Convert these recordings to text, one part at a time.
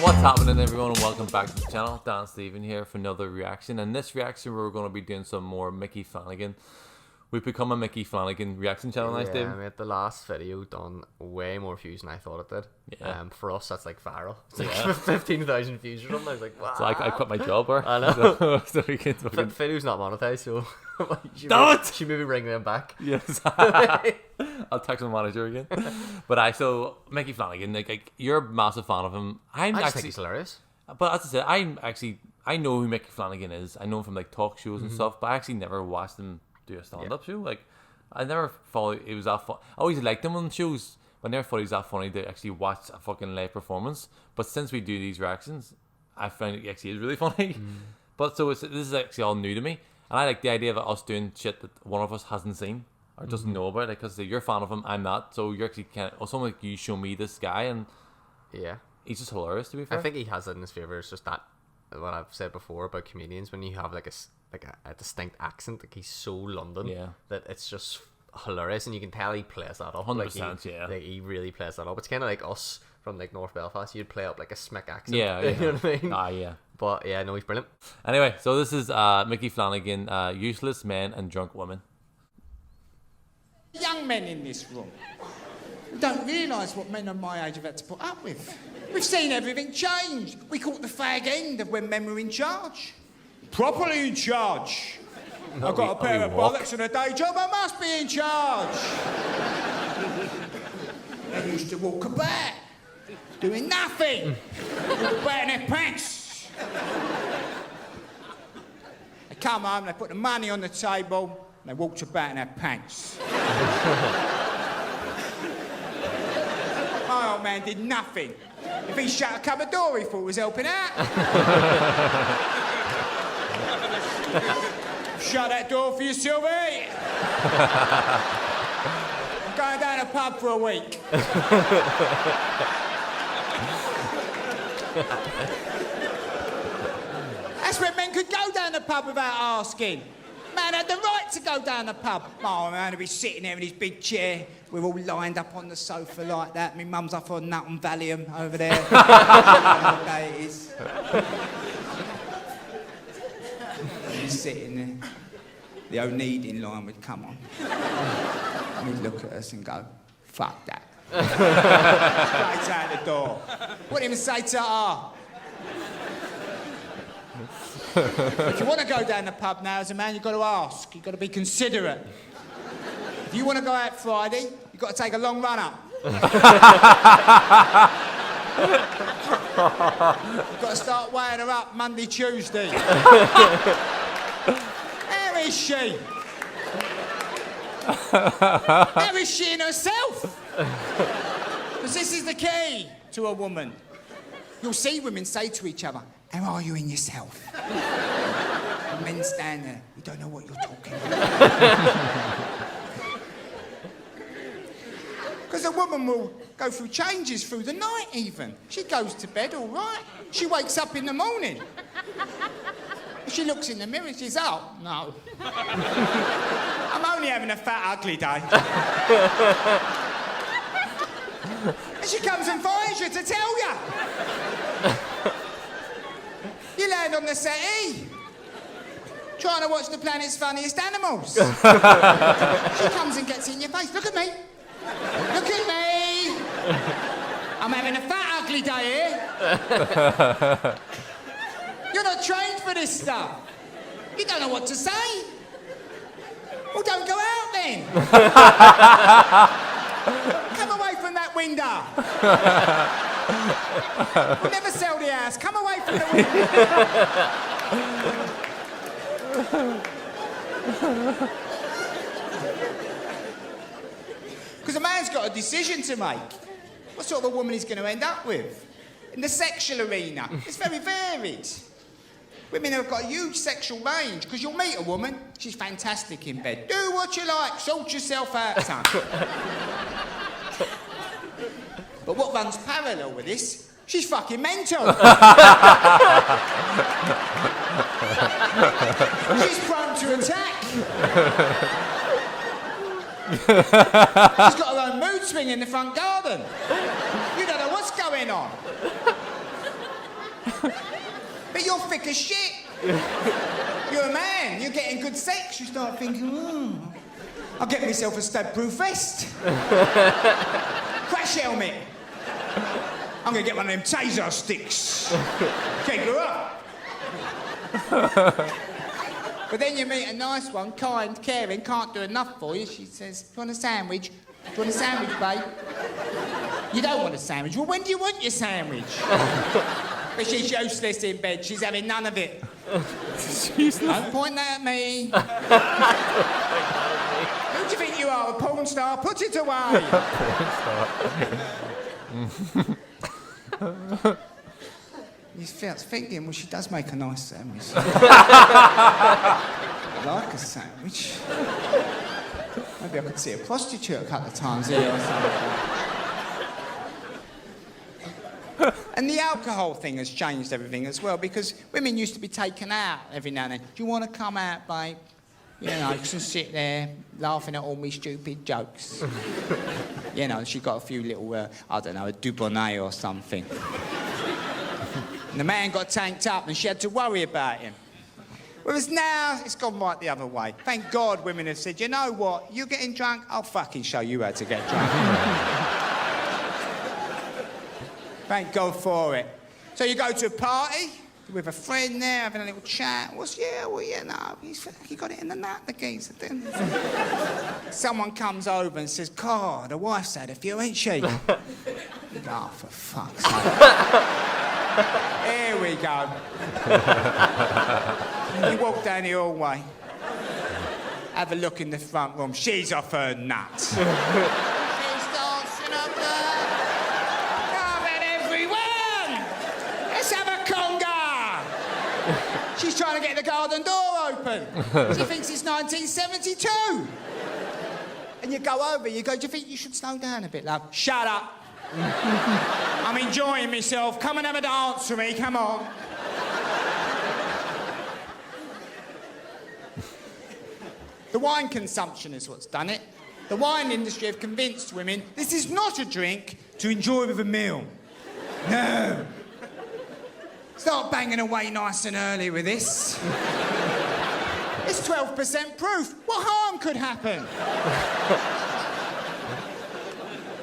What's happening, everyone, and welcome back to the channel. Dan Stephen here for another reaction. And this reaction, we're going to be doing some more Mickey Flanagan. We've become a Mickey Flanagan reaction channel now, Steve. Yeah, mate, the last video done way more views than I thought it did. Yeah. For us, that's like viral. It's like 15,000 views or something. I was like, wow. So I quit my job, or I know. so we can fucking... Video's not monetized, so she maybe ring them back. Yes. I'll text my manager again. But so Mickey Flanagan, like you're a massive fan of him. I just think he's hilarious. But as I said, I know who Mickey Flanagan is. I know him from like talk shows and stuff, but I actually never watched him do a stand-up show. Like, I never thought it was that fun. I always liked him on shows, but I never thought he was that funny to actually watch a fucking live performance. But since we do these reactions, I find it actually is really funny. But so this is actually all new to me, and I like the idea of us doing shit that one of us hasn't seen or doesn't know about. Like, because you're a fan of him, I'm not. So you're actually someone like you show me this guy, and yeah, he's just hilarious. To be fair, I think he has it in his favor. It's just that what I've said before about comedians, when you have like a distinct accent, like he's so London, that it's just hilarious, and you can tell he plays that up. 100%, yeah. Like he really plays that up. It's kind of like us from like North Belfast. You'd play up like a smick accent. Yeah. You know what I mean? Yeah. But yeah, no, he's brilliant. Anyway, so this is Mickey Flanagan, Useless Men and Drunk Women. Young men in this room don't realise what men of my age have had to put up with. We've seen everything change. We caught the fag end of when men were in charge. Properly in charge. I've got a pair of bollocks and a day job, I must be in charge. They used to walk about, doing nothing. Walk about in their pants. They come home, they put the money on the table, and they walked about in their pants. My old man did nothing. If he shut a cupboard door, he thought he was helping out. Shut that door for you, Sylvie. I'm going down a pub for a week. That's when men could go down the pub without asking. Man had the right to go down the pub. My man would be sitting there in his big chair. We're all lined up on the sofa like that. My mum's up on Nut and Valium over there. What day it is. He's sitting there. The O'Needing line would come on. And he'd look at us and go, fuck that. Straight out the door. Wouldn't even say ta-ta. If you want to go down the pub now as a man, you've got to ask. You've got to be considerate. If you want to go out Friday, you've got to take a long run up. You've got to start weighing her up Monday, Tuesday. How is she? How is she in herself? Because this is the key to a woman. You'll see women say to each other, how are you in yourself? And men stand there, you don't know what you're talking about. Because a woman will go through changes through the night even. She goes to bed all right. She wakes up in the morning. She looks in the mirror and says, oh, no. I'm only having a fat, ugly day. And she comes and finds you to tell you. You land on the settee, trying to watch the planet's funniest animals. She comes and gets in your face. Look at me. Look at me. I'm having a fat, ugly day here. You're not trained for this stuff. You don't know what to say. Well, don't go out then. Come away from that window. We'll never sell the house. Come away from the window. Because a man's got a decision to make. What sort of a woman he's going to end up with? In the sexual arena, it's very varied. Women have got a huge sexual range, because you'll meet a woman, she's fantastic in bed. Do what you like, sort yourself out, son. But what runs parallel with this, she's fucking mental. She's prone to attack. She's got her own mood swing in the front garden. You don't know what's going on. But you're thick as shit. You're a man. You're getting good sex. You start thinking, I'll get myself a stud-proof vest. Crash helmet. I'm going to get one of them taser sticks. Take her up. But then you meet a nice one, kind, caring, can't do enough for you. She says, do you want a sandwich? Do you want a sandwich, babe? You don't want a sandwich. Well, when do you want your sandwich? But she's useless in bed. She's having none of it. Don't point that at me. Who do you think you are, a porn star? Put it away. You felt thinking, well, she does make a nice sandwich. I like a sandwich. Maybe I could see a prostitute a couple of times here or something. And the alcohol thing has changed everything as well, because women used to be taken out every now and then. Do you want to come out, babe? You know, just sit there laughing at all my stupid jokes. You know, she got a few little, I don't know, a Dubonnet or something. And the man got tanked up and she had to worry about him. Whereas now, it's gone right the other way. Thank God women have said, you know what, you're getting drunk, I'll fucking show you how to get drunk. Thank God for it. So you go to a party with a friend there, having a little chat. He got it in the nut, the geezer, didn't he? Someone comes over and says, God, the wife's had a few, ain't she? You go, oh, for fuck's sake. Here we go. You walk down the hallway. Have a look in the front room. She's off her nut. She's dancing up there. Come on, everyone! Let's have a conga! She's trying to get the garden door open. She thinks it's 1972. And you go over, you go, do you think you should slow down a bit, love? Shut up. I'm enjoying myself. Come and have a dance for me, come on. The wine consumption is what's done it. The wine industry have convinced women this is not a drink to enjoy with a meal. No. Start banging away nice and early with this. It's 12% proof. What harm could happen?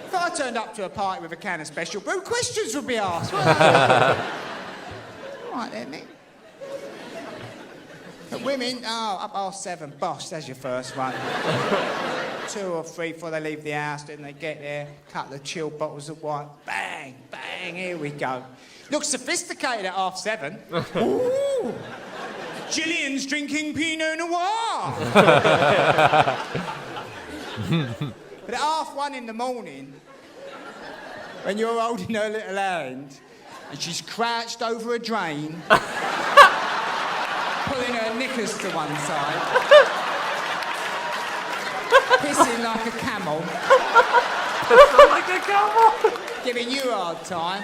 If I turned up to a party with a can of special brew, questions would be asked. All right then, Nick. But women, up past 7, bosh, there's your first one. 2 or 3 before they leave the house, then they get there, couple of chilled bottles of wine, bang, bang, here we go. Looks sophisticated at 7:30. Ooh! Gillian's drinking Pinot Noir! But at 1:30 in the morning, when you're holding her little hand, and she's crouched over a drain, pulling her knickers to one side, pissing like a camel. Like a camel? Giving you a hard time.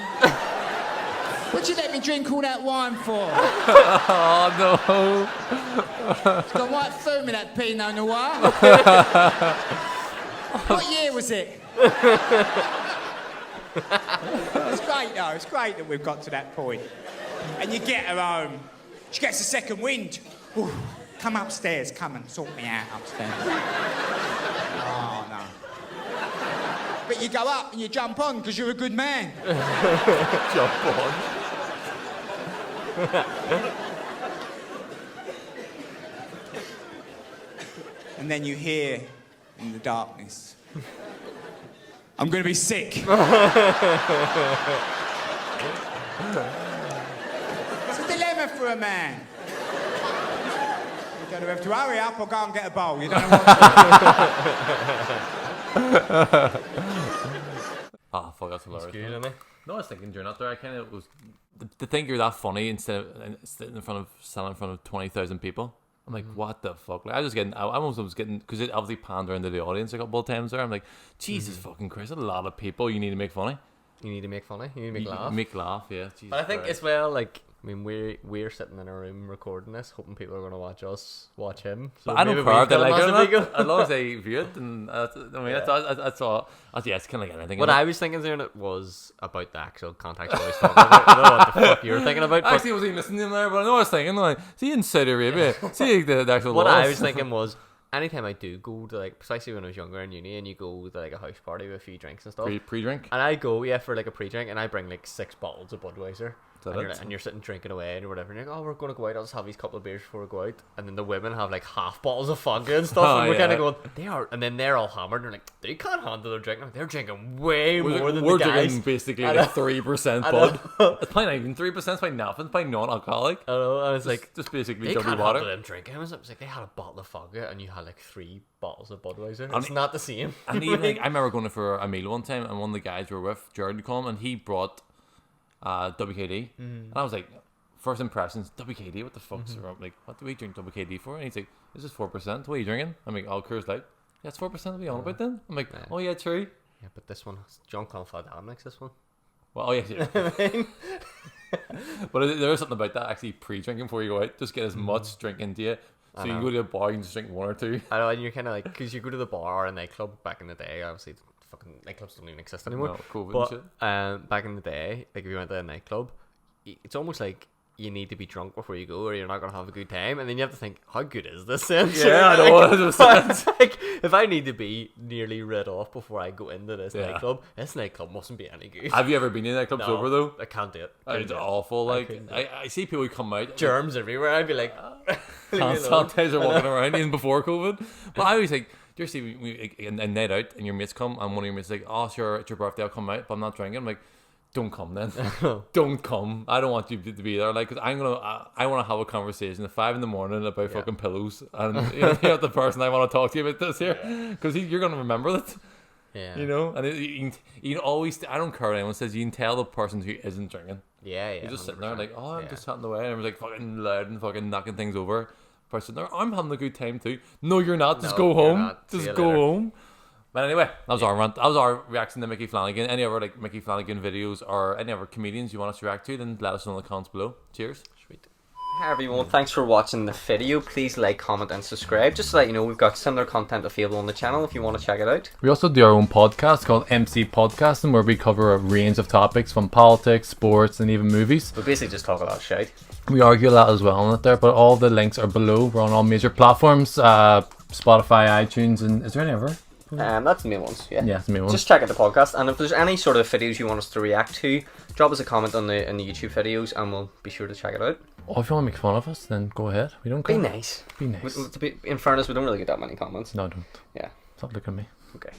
What'd you let me drink all that wine for? Oh, no. It's got right through me, that Pinot Noir. What year was it? It's great, though. It's great that we've got to that point. And you get her home. She gets a second wind. Ooh, come upstairs. Come and sort me out upstairs. Oh, no. But you go up and you jump on because you're a good man. Jump on. And then you hear in the darkness, I'm going to be sick. It's a dilemma for a man. You don't have to hurry up or go and get a bowl. You don't know what Oh, fuck, that's hilarious. Good, isn't it? No, I was thinking during that there, I kind of was to think you're that funny instead of sitting in front of 20,000 people. I'm like, what the fuck? Like, I was getting, because it obviously pandering to the audience a couple of times there. I'm like, Jesus fucking Christ, a lot of people you need to make funny. You need to make funny. You need to make laugh. Make laugh, yeah. Jesus But I think Christ. as well, like, I mean, we're sitting in a room recording this, hoping people are going to watch him. So but I don't maybe care if they we've got like a it or massive not, ego. as long as they view it. And that's all. Yeah, it's kind of like anything. What I was thinking there was about the actual context I was talking about. I don't know what the fuck you were thinking about. But Actually, I wasn't even listening to him there, but I know what I was thinking. Like, see in Saudi Arabia, see the actual. what laws. I was thinking was, anytime I do go to, like, especially when I was younger in uni, and you go to like a house party with a few drinks and stuff, pre-drink. and I go for like a pre-drink, and I bring like 6 bottles of Budweiser. And And you're sitting drinking away or whatever, and you're like, oh, we're going to go out, I'll just have these couple of beers before we go out. And then the women have like half bottles of vodka and stuff, and we're kind of going, and then they're all hammered, and they're like, they can't handle their drink. Like, they're drinking way more than the guys. We're drinking basically like 3% bud. It's probably not even 3%, it's probably nothing, it's probably non-alcoholic. I know, and it's like, just basically they dirty can't water. handle them drinking. It was like they had a bottle of vodka, and you had like 3 bottles of Budweiser. It's not the same. And even like, I remember going for a meal one time, and one of the guys we were with, Jared, to come, and he brought WKD, and I was like, first impressions, WKD, what the fuck's wrong? Like, what do we drink WKD for? And he's like, this is 4%. What are you drinking? I'm like, oh, Coors Light. Yeah, it's 4%. What are we on about then? I'm like, oh yeah, true. Yeah, but this one, John Conrad makes this one. Well, oh yeah. But there is something about that actually pre-drinking before you go out. Just get as much drink into you. So you can go to a bar, you can just drink 1 or 2. I know, and you're kind of like, because you go to the bar or a nightclub back in the day, obviously fucking nightclubs don't even exist anymore. No, COVID but, and shit. Back in the day, like if you went to a nightclub, it's almost like you need to be drunk before you go, or you're not gonna have a good time, and then you have to think, how good is this then? Yeah, I know. It's like, if I need to be nearly rid off before I go into this nightclub, this nightclub mustn't be any good. Have you ever been in a nightclub sober though? I can't do it. It's awful. Like I see people come out, germs everywhere. I'd be like, hand sanitizer walking around even before COVID. But I always think, do you see we a night out and your mates come, and one of your mates is like, oh sure, it's your birthday, I'll come out, but I'm not drinking. I'm like, don't come then. Don't come. I don't want you to be there. Like, cause I want to have a conversation at 5 a.m. about fucking pillows, and you're not the person I want to talk to you about this here, because you're gonna remember it. Yeah. You know, and you can always. I don't care what anyone says. You can tell the person who isn't drinking. Yeah. You're just sitting there like, oh, I'm just chatting away, and everyone's like fucking loud and fucking knocking things over. Person there, I'm having a good time too. No, you're not. Just go home. Just go home. But anyway, that was our rant. That was our reaction to Mickey Flanagan. Any other like Mickey Flanagan videos or any other comedians you want us to react to, then let us know in the comments below. Cheers. Sweet. Hi everyone, thanks for watching the video. Please like, comment and subscribe. Just to let you know, we've got similar content available on the channel if you want to check it out. We also do our own podcast called MCPodcasting, where we cover a range of topics from politics, sports and even movies. We basically just talk a lot of shit. We argue a lot as well on it there, but all the links are below. We're on all major platforms, Spotify, iTunes, and is there any other? That's the main ones, yeah. Yeah, it's the main ones. Just check out the podcast, and if there's any sort of videos you want us to react to, drop us a comment on the YouTube videos, and we'll be sure to check it out. Oh, if you want to make fun of us, then go ahead. We don't care. Be nice. Be nice. In fairness, we don't really get that many comments. No, don't. Yeah. Stop looking at me. Okay.